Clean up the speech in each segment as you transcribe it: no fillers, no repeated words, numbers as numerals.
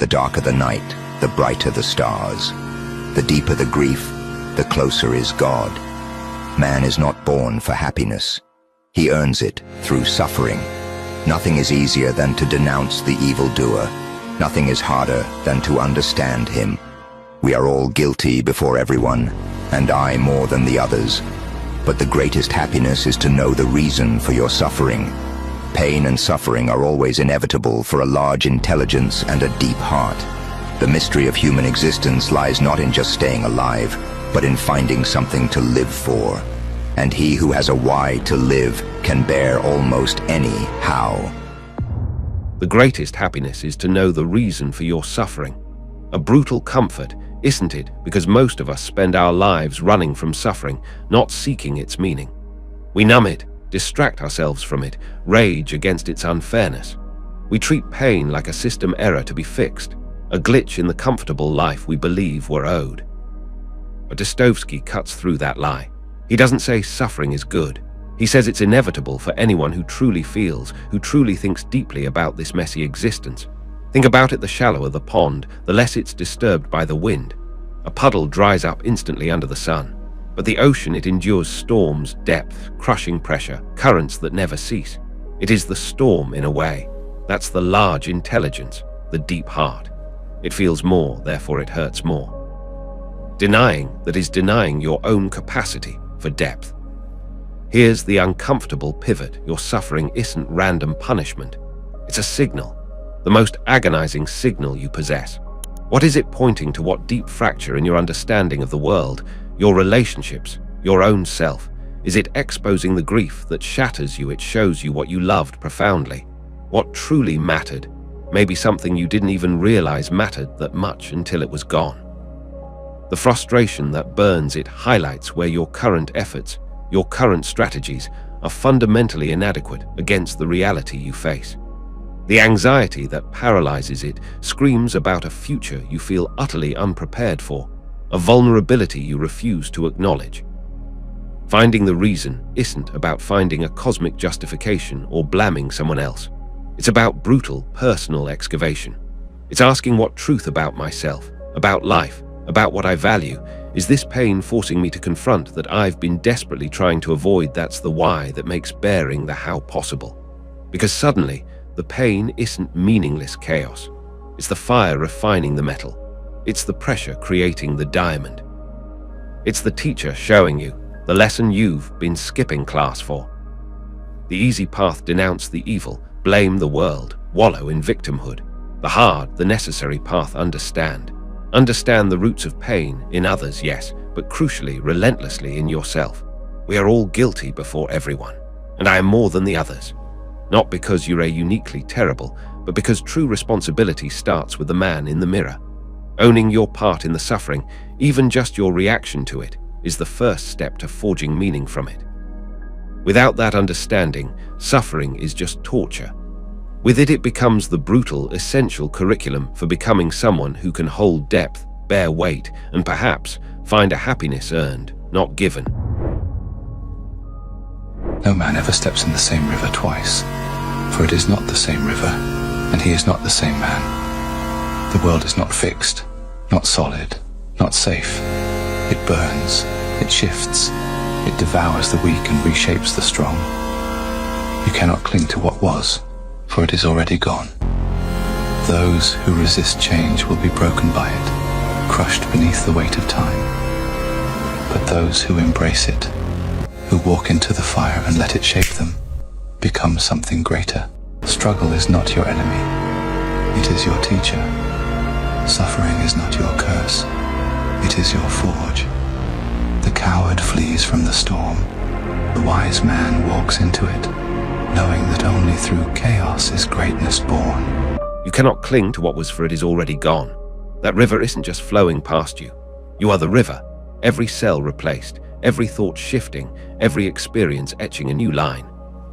The darker the night, the brighter the stars. The deeper the grief, the closer is God. Man is not born for happiness. He earns it through suffering. Nothing is easier than to denounce the evildoer. Nothing is harder than to understand him. We are all guilty before everyone, and I more than the others. But the greatest happiness is to know the reason for your suffering. Pain and suffering are always inevitable for a large intelligence and a deep heart. The mystery of human existence lies not in just staying alive, but in finding something to live for. And he who has a why to live can bear almost any how. The greatest happiness is to know the reason for your suffering. A brutal comfort, isn't it? Because most of us spend our lives running from suffering, not seeking its meaning. We numb it, distract ourselves from it, rage against its unfairness. We treat pain like a system error to be fixed, a glitch in the comfortable life we believe we're owed. But Dostoevsky cuts through that lie. He doesn't say suffering is good. He says it's inevitable for anyone who truly feels, who truly thinks deeply about this messy existence. Think about it: the shallower the pond, the less it's disturbed by the wind. A puddle dries up instantly under the sun. But the ocean, it endures storms, depth, crushing pressure, currents that never cease. It is the storm in a way. That's the large intelligence, the deep heart. It feels more, therefore it hurts more. Denying that is denying your own capacity for depth. Here's the uncomfortable pivot: your suffering isn't random punishment. It's a signal, the most agonizing signal you possess. What is it pointing to? What deep fracture in your understanding of the world, your relationships, your own self? Is it exposing the grief that shatters you? It shows you what you loved profoundly, what truly mattered, maybe something you didn't even realize mattered that much until it was gone. The frustration that burns, it highlights where your current efforts, your current strategies are fundamentally inadequate against the reality you face. The anxiety that paralyzes it screams about a future you feel utterly unprepared for, a vulnerability you refuse to acknowledge. Finding the reason isn't about finding a cosmic justification or blaming someone else. It's about brutal, personal excavation. It's asking, what truth about myself, about life, about what I value, is this pain forcing me to confront that I've been desperately trying to avoid? That's the why that makes bearing the how possible. Because suddenly, the pain isn't meaningless chaos. It's the fire refining the metal. It's the pressure creating the diamond. It's the teacher showing you the lesson you've been skipping class for. The easy path: denounce the evil, blame the world, wallow in victimhood. The hard, the necessary path: understand. Understand the roots of pain in others, yes, but crucially, relentlessly in yourself. We are all guilty before everyone, and I am more than the others. Not because you're uniquely terrible, but because true responsibility starts with the man in the mirror. Owning your part in the suffering, even just your reaction to it, is the first step to forging meaning from it. Without that understanding, suffering is just torture. With it, it becomes the brutal, essential curriculum for becoming someone who can hold depth, bear weight, and perhaps find a happiness earned, not given. No man ever steps in the same river twice, for it is not the same river, and he is not the same man. The world is not fixed, not solid, not safe. It burns, it shifts, it devours the weak and reshapes the strong. You cannot cling to what was, for it is already gone. Those who resist change will be broken by it, crushed beneath the weight of time. But those who embrace it, who walk into the fire and let it shape them, become something greater. Struggle is not your enemy, it is your teacher. Suffering is not your curse, it is your forge. The coward flees from the storm, the wise man walks into it, knowing that only through chaos is greatness born. You cannot cling to what was, for it is already gone. That river isn't just flowing past you. You are the river, every cell replaced, every thought shifting, every experience etching a new line.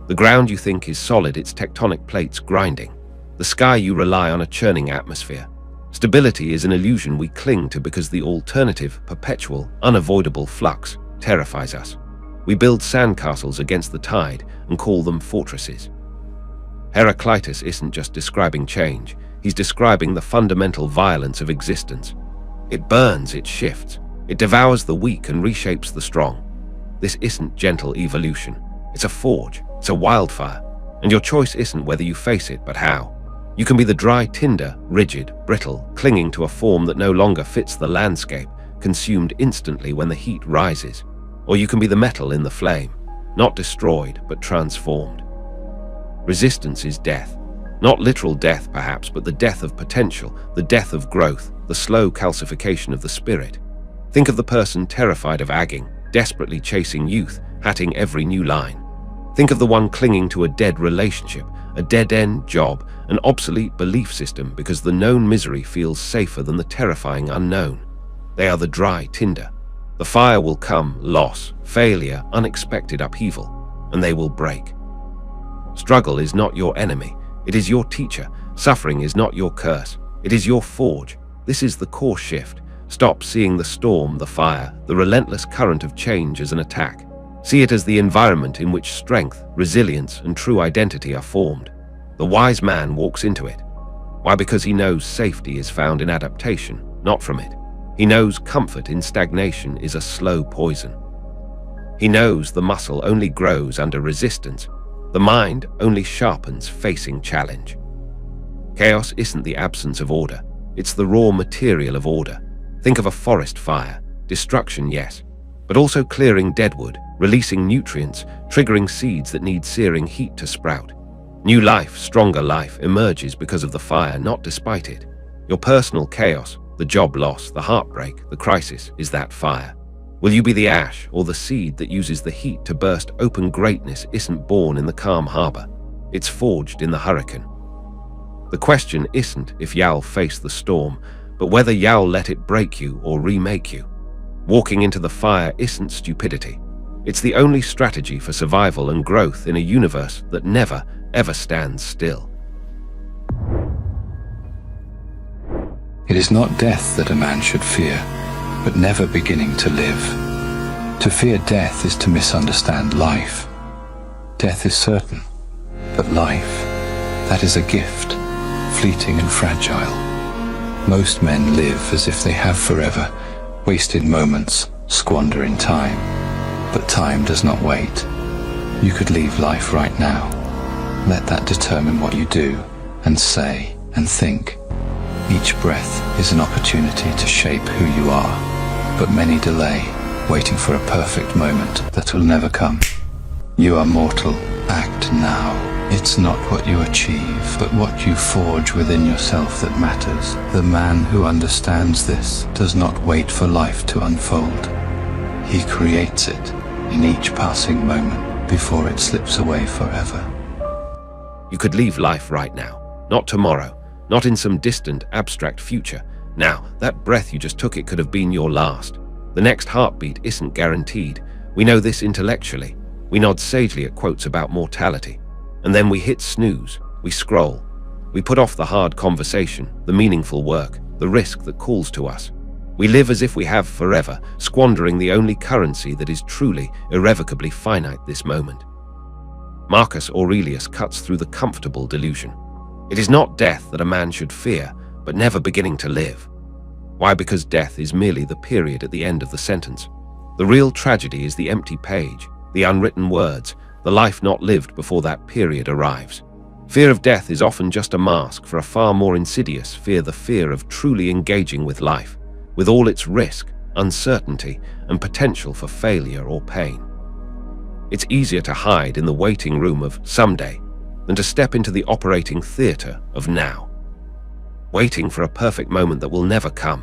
The ground you think is solid, its tectonic plates grinding. The sky you rely on, a churning atmosphere. Stability is an illusion we cling to because the alternative, perpetual, unavoidable flux terrifies us. We build sandcastles against the tide and call them fortresses. Heraclitus isn't just describing change, he's He's describing the fundamental violence of existence. It burns, it shifts, it devours the weak and reshapes the strong. This isn't gentle evolution. It's a forge, it's a wildfire, and your choice isn't whether you face it, but how. You can be the dry tinder, rigid, brittle, clinging to a form that no longer fits the landscape, consumed instantly when the heat rises. Or you can be the metal in the flame, not destroyed, but transformed. Resistance is death. Not literal death, perhaps, but the death of potential, the death of growth, the slow calcification of the spirit. Think of the person terrified of agging, desperately chasing youth, hatting every new line. Think of the one clinging to a dead relationship, a dead-end job, an obsolete belief system because the known misery feels safer than the terrifying unknown. They are the dry tinder. The fire will come, loss, failure, unexpected upheaval, and they will break. Struggle is not your enemy. It is your teacher. Suffering is not your curse. It is your forge. This is the core shift. Stop seeing the storm, the fire, the relentless current of change as an attack. See it as the environment in which strength, resilience, and true identity are formed. The wise man walks into it. Why? Because he knows safety is found in adaptation, not from it. He knows comfort in stagnation is a slow poison. He knows the muscle only grows under resistance. The mind only sharpens facing challenge. Chaos isn't the absence of order. It's the raw material of order. Think of a forest fire. Destruction, yes, but also clearing deadwood, releasing nutrients, triggering seeds that need searing heat to sprout. New life, stronger life, emerges because of the fire, not despite it. Your personal chaos, the job loss, the heartbreak, the crisis, is that fire. Will you be the ash or the seed that uses the heat to burst open? Greatness isn't born in the calm harbor. It's forged in the hurricane. The question isn't if you'll face the storm, but whether you'll let it break you or remake you. Walking into the fire isn't stupidity. It's the only strategy for survival and growth in a universe that never, ever stands still. It is not death that a man should fear, but never beginning to live. To fear death is to misunderstand life. Death is certain, but life, that is a gift, fleeting and fragile. Most men live as if they have forever, wasted moments, squander in time. But time does not wait. You could leave life right now. Let that determine what you do, and say, and think. Each breath is an opportunity to shape who you are, but many delay, waiting for a perfect moment that will never come. You are mortal, act now. It's not what you achieve, but what you forge within yourself that matters. The man who understands this does not wait for life to unfold. He creates it in each passing moment before it slips away forever. You could leave life right now, not tomorrow, not in some distant, abstract future. Now, that breath you just took, it could have been your last. The next heartbeat isn't guaranteed. We know this intellectually. We nod sagely at quotes about mortality. And then we hit snooze, we scroll. We put off the hard conversation, the meaningful work, the risk that calls to us. We live as if we have forever, squandering the only currency that is truly, irrevocably finite this moment. Marcus Aurelius cuts through the comfortable delusion. It is not death that a man should fear, but never beginning to live. Why? Because death is merely the period at the end of the sentence. The real tragedy is the empty page, the unwritten words, the life not lived before that period arrives. Fear of death is often just a mask for a far more insidious fear, the fear of truly engaging with life, with all its risk, uncertainty, and potential for failure or pain. It's easier to hide in the waiting room of someday than to step into the operating theater of now. Waiting for a perfect moment that will never come.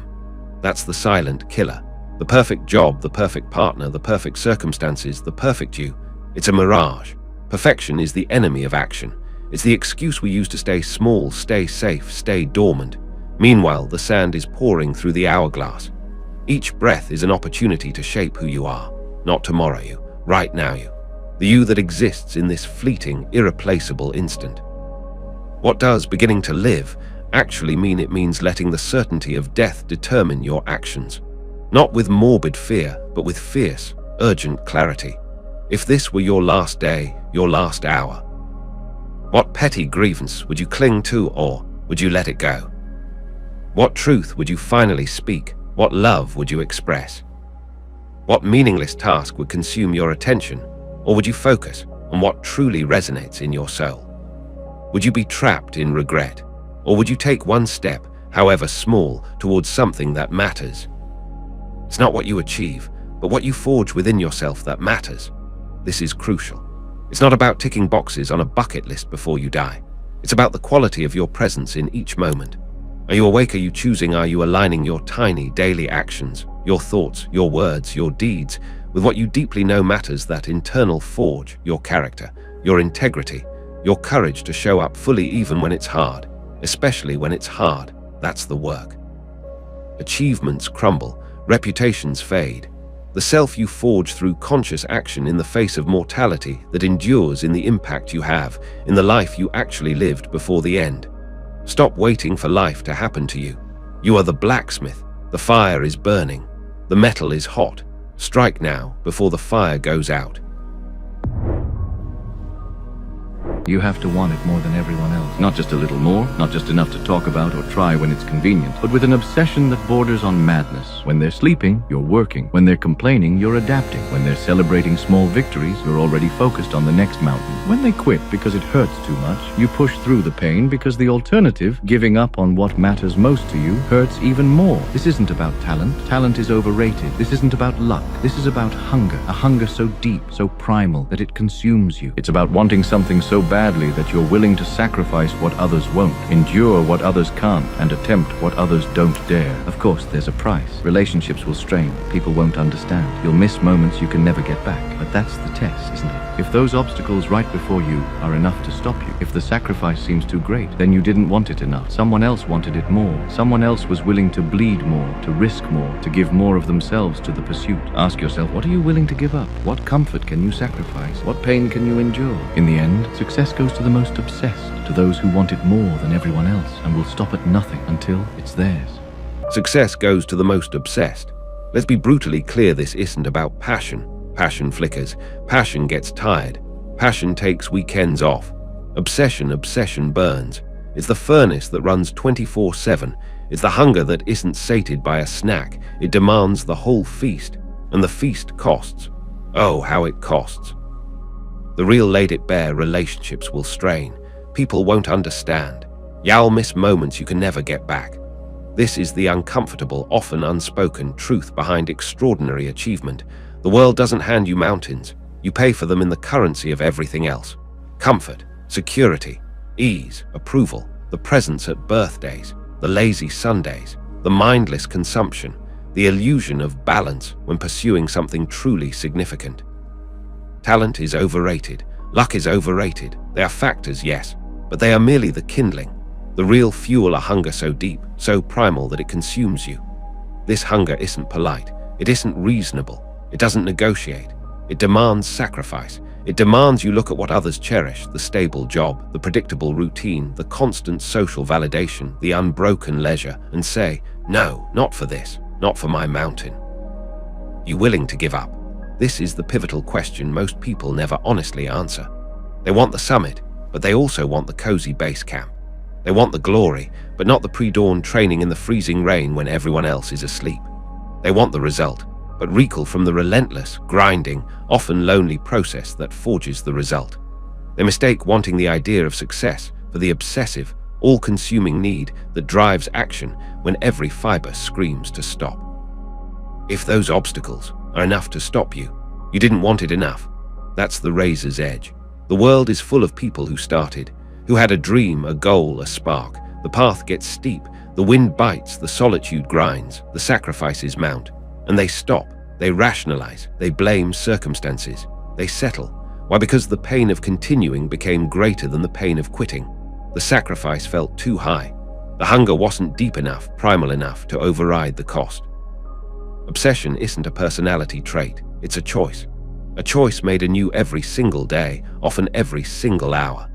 That's the silent killer. The perfect job, the perfect partner, the perfect circumstances, the perfect you. It's a mirage. Perfection is the enemy of action. It's the excuse we use to stay small, stay safe, stay dormant. Meanwhile, the sand is pouring through the hourglass. Each breath is an opportunity to shape who you are, not tomorrow you, right now you. The you that exists in this fleeting, irreplaceable instant. What does beginning to live actually mean? It means letting the certainty of death determine your actions. Not with morbid fear, but with fierce, urgent clarity. If this were your last day, your last hour, what petty grievance would you cling to, or would you let it go? What truth would you finally speak? What love would you express? What meaningless task would consume your attention, or would you focus on what truly resonates in your soul? Would you be trapped in regret, or would you take one step, however small, towards something that matters? It's not what you achieve, but what you forge within yourself that matters. This is crucial. It's not about ticking boxes on a bucket list before you die. It's about the quality of your presence in each moment. Are you awake? Are you choosing? Are you aligning your tiny daily actions, your thoughts, your words, your deeds, with what you deeply know matters, that internal forge, your character, your integrity, your courage to show up fully even when it's hard, especially when it's hard? That's the work. Achievements crumble, reputations fade. The self you forge through conscious action in the face of mortality that endures in the impact you have, in the life you actually lived before the end. Stop waiting for life to happen to you. You are the blacksmith. The fire is burning. The metal is hot. Strike now before the fire goes out. You have to want it more than everyone else. Not just a little more, not just enough to talk about or try when it's convenient, but with an obsession that borders on madness. When they're sleeping, you're working. When they're complaining, you're adapting. When they're celebrating small victories, you're already focused on the next mountain. When they quit because it hurts too much, you push through the pain because the alternative, giving up on what matters most to you, hurts even more. This isn't about talent. Talent is overrated. This isn't about luck. This is about hunger. A hunger so deep, so primal, that it consumes you. It's about wanting something so badly that you're willing to sacrifice what others won't, endure what others can't, and attempt what others don't dare. Of course, there's a price. Relationships will strain. People won't understand. You'll miss moments you can never get back. But that's the test, isn't it? If those obstacles right before you are enough to stop you, if the sacrifice seems too great, then you didn't want it enough. Someone else wanted it more. Someone else was willing to bleed more, to risk more, to give more of themselves to the pursuit. Ask yourself, what are you willing to give up? What comfort can you sacrifice? What pain can you endure? In the end, success goes to the most obsessed, to those who want it more than everyone else and will stop at nothing until it's theirs. Success goes to the most obsessed. Let's be brutally clear, this isn't about passion. Passion flickers. Passion gets tired. Passion takes weekends off. Obsession burns. It's the furnace that runs 24/7. It's the hunger that isn't sated by a snack. It demands the whole feast, and the feast costs. Oh, how it costs. The real laid it bare. Relationships will strain. People won't understand. You'll miss moments you can never get back. This is the uncomfortable, often unspoken truth behind extraordinary achievement. The world doesn't hand you mountains. You pay for them in the currency of everything else. Comfort, security, ease, approval, the presents at birthdays, the lazy Sundays, the mindless consumption, the illusion of balance when pursuing something truly significant. Talent is overrated. Luck is overrated. They are factors, yes, but they are merely the kindling. The real fuel, a hunger so deep, so primal that it consumes you. This hunger isn't polite. It isn't reasonable. It doesn't negotiate. It demands sacrifice. It demands you look at what others cherish, the stable job, the predictable routine, the constant social validation, the unbroken leisure, and say, no, not for this, not for my mountain. You willing to give up? This is the pivotal question most people never honestly answer. They want the summit, but they also want the cozy base camp. They want the glory, but not the pre-dawn training in the freezing rain when everyone else is asleep. They want the result, but recoil from the relentless, grinding, often lonely process that forges the result. They mistake wanting the idea of success for the obsessive, all-consuming need that drives action when every fiber screams to stop. If those obstacles are enough to stop you, you didn't want it enough. That's the razor's edge. The world is full of people who started, who had a dream, a goal, a spark. The path gets steep, the wind bites, the solitude grinds, the sacrifices mount, and they stop, they rationalize, they blame circumstances, they settle. Why? Because the pain of continuing became greater than the pain of quitting. The sacrifice felt too high. The hunger wasn't deep enough, primal enough to override the cost. Obsession isn't a personality trait, it's a choice. A choice made anew every single day, often every single hour.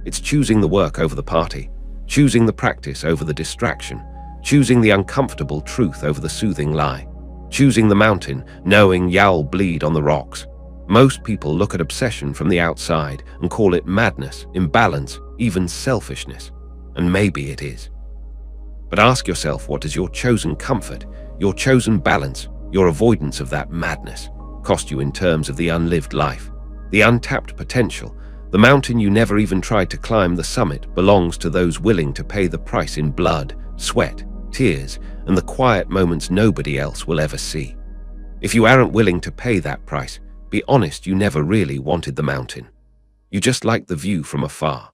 It's choosing the work over the party, choosing the practice over the distraction, choosing the uncomfortable truth over the soothing lie, choosing the mountain, knowing you'll bleed on the rocks. Most people look at obsession from the outside and call it madness, imbalance, even selfishness. and maybe it is. But ask yourself, what does your chosen comfort, your chosen balance, your avoidance of that madness cost you in terms of the unlived life? The untapped potential, the mountain you never even tried to climb the summit, belongs to those willing to pay the price in blood, sweat, tears, and the quiet moments nobody else will ever see. If you aren't willing to pay that price, be honest, you never really wanted the mountain. You just liked the view from afar.